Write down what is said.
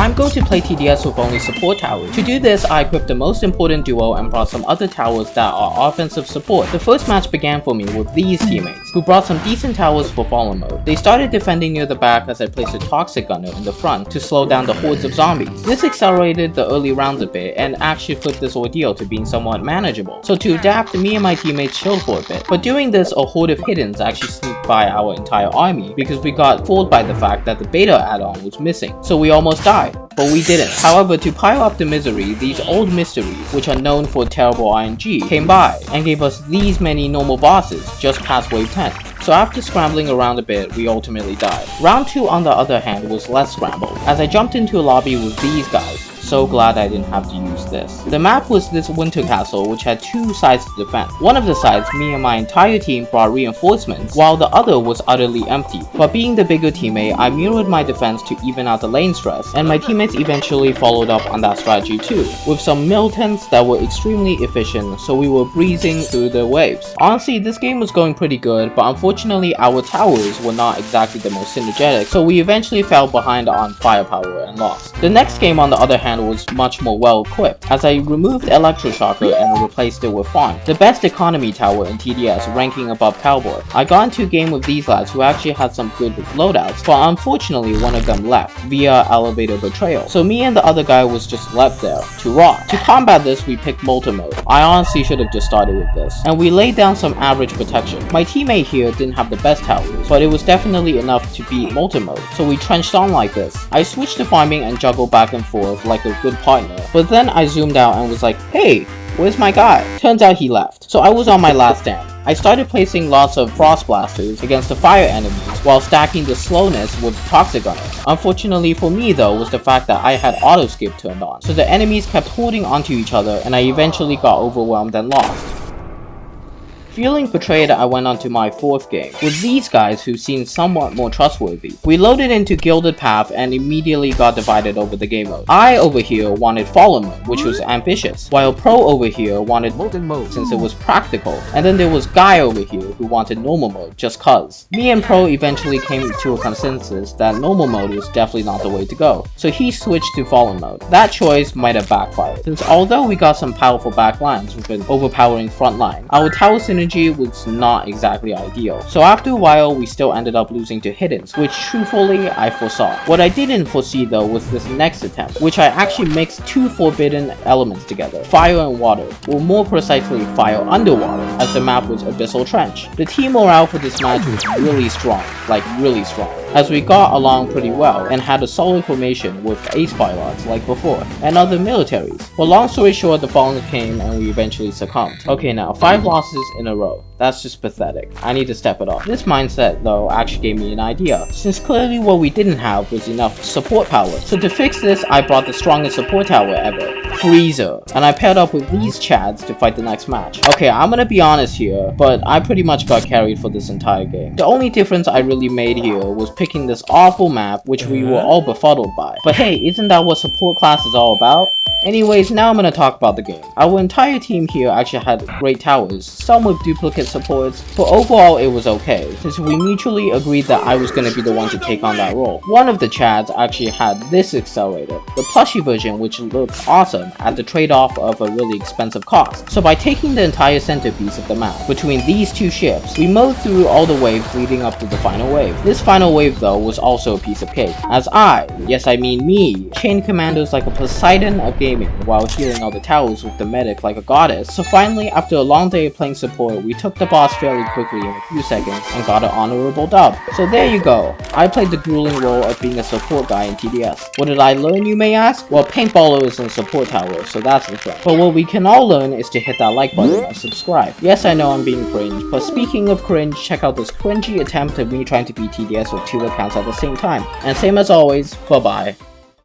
I'm going to play TDS with only support towers. To do this, I equipped the most important duo and brought some other towers that are offensive support. The first match began for me with these teammates, who brought some decent towers for fallen mode. They started defending near the back as I placed a toxic gunner in the front to slow down the hordes of zombies. This accelerated the early rounds a bit and actually flipped this ordeal to being somewhat manageable. So to adapt, me and my teammates chilled for a bit. But doing this, a horde of hiddens actually sneaked by our entire army because we got fooled by the fact that the beta add-on was missing. So we almost died, but we didn't. However, to pile up the misery, these old mysteries, which are known for terrible RNG, came by and gave us these many normal bosses just past wave 10. So after scrambling around a bit, we ultimately died. Round 2 on the other hand was less scrambled, as I jumped into a lobby with these guys. So glad I didn't have to use this. The map was this winter castle which had 2 sides to defend. One of the sides, me and my entire team brought reinforcements, while the other was utterly empty. But being the bigger teammate, I mirrored my defense to even out the lane stress, and my teammates eventually followed up on that strategy too, with some militants that were extremely efficient, so we were breezing through the waves. Honestly, this game was going pretty good, but unfortunately our towers were not exactly the most synergetic, so we eventually fell behind on firepower and lost. The next game on the other hand was much more well equipped, as I removed Electroshocker and replaced it with Fawn, the best economy tower in TDS, ranking above Cowboy. I got into a game with these lads who actually had some good loadouts, but unfortunately one of them left via elevator betrayal, so me and the other guy was just left there to rot. To combat this, we picked Molten Mode. I honestly should have just started with this, and we laid down some average protection. My teammate here didn't have the best towers, but it was definitely enough to beat Molten Mode, so we trenched on like this. I switched to farming and juggled back and forth like a good partner, but then I zoomed out and was like, hey, where's my guy? Turns out he left, so I was on my last stand. I started placing lots of frost blasters against the fire enemies while stacking the slowness with toxic gunner. Unfortunately for me though was the fact that I had auto skip turned on, so the enemies kept holding onto each other and I eventually got overwhelmed and lost. Feeling betrayed, I went on to my 4th game, with these guys who seemed somewhat more trustworthy. We loaded into Gilded Path and immediately got divided over the game mode. I over here wanted Fallen mode, which was ambitious, while Pro over here wanted Molten mode since it was practical, and then there was Guy over here who wanted Normal mode just cuz. Me and Pro eventually came to a consensus that Normal mode was definitely not the way to go, so he switched to Fallen mode. That choice might have backfired, since although we got some powerful backlines with an overpowering front line, our tower synergy was not exactly ideal. So after a while, we still ended up losing to Hiddens, which truthfully I foresaw. What I didn't foresee though was this next attempt, which I actually mixed 2 forbidden elements together, fire and water, or more precisely fire underwater, as the map was Abyssal Trench. The team morale for this match was really strong, like really strong, as we got along pretty well and had a solid formation with ace pilots like before, and other militaries. But long story short, the Fallen came and we eventually succumbed. Okay, now 5 losses in a row. That's just pathetic. I need to step it up. This mindset though actually gave me an idea, since clearly what we didn't have was enough support power. So to fix this, I brought the strongest support tower ever, Freezer, and I paired up with these chads to fight the next match. Okay, I'm gonna be honest here, but I pretty much got carried for this entire game. The only difference I really made here was picking this awful map which we were all befuddled by. But hey, isn't that what support class is all about? Anyways, now I'm gonna talk about the game. Our entire team here actually had great towers, some with duplicate supports, but overall it was okay, since we mutually agreed that I was gonna be the one to take on that role. One of the chads actually had this accelerator, the plushie version, which looked awesome at the trade-off of a really expensive cost. So by taking the entire centerpiece of the map between these 2 ships, we mowed through all the waves leading up to the final wave. This final wave though was also a piece of cake, as I, yes I mean me, chained commandos like a Poseidon of gaming while healing all the towers with the medic like a goddess. So finally, after a long day of playing support, we took the boss fairly quickly in a few seconds and got an honorable dub. So there you go. I played the grueling role of being a support guy in TDS. What did I learn, you may ask? Well, Paintballer is in support tower, so that's the thing. But what we can all learn is to hit that like button and subscribe. Yes, I know I'm being cringe, but speaking of cringe, check out this cringy attempt of me trying to beat TDS with 2 accounts at the same time. And same as always, bye bye.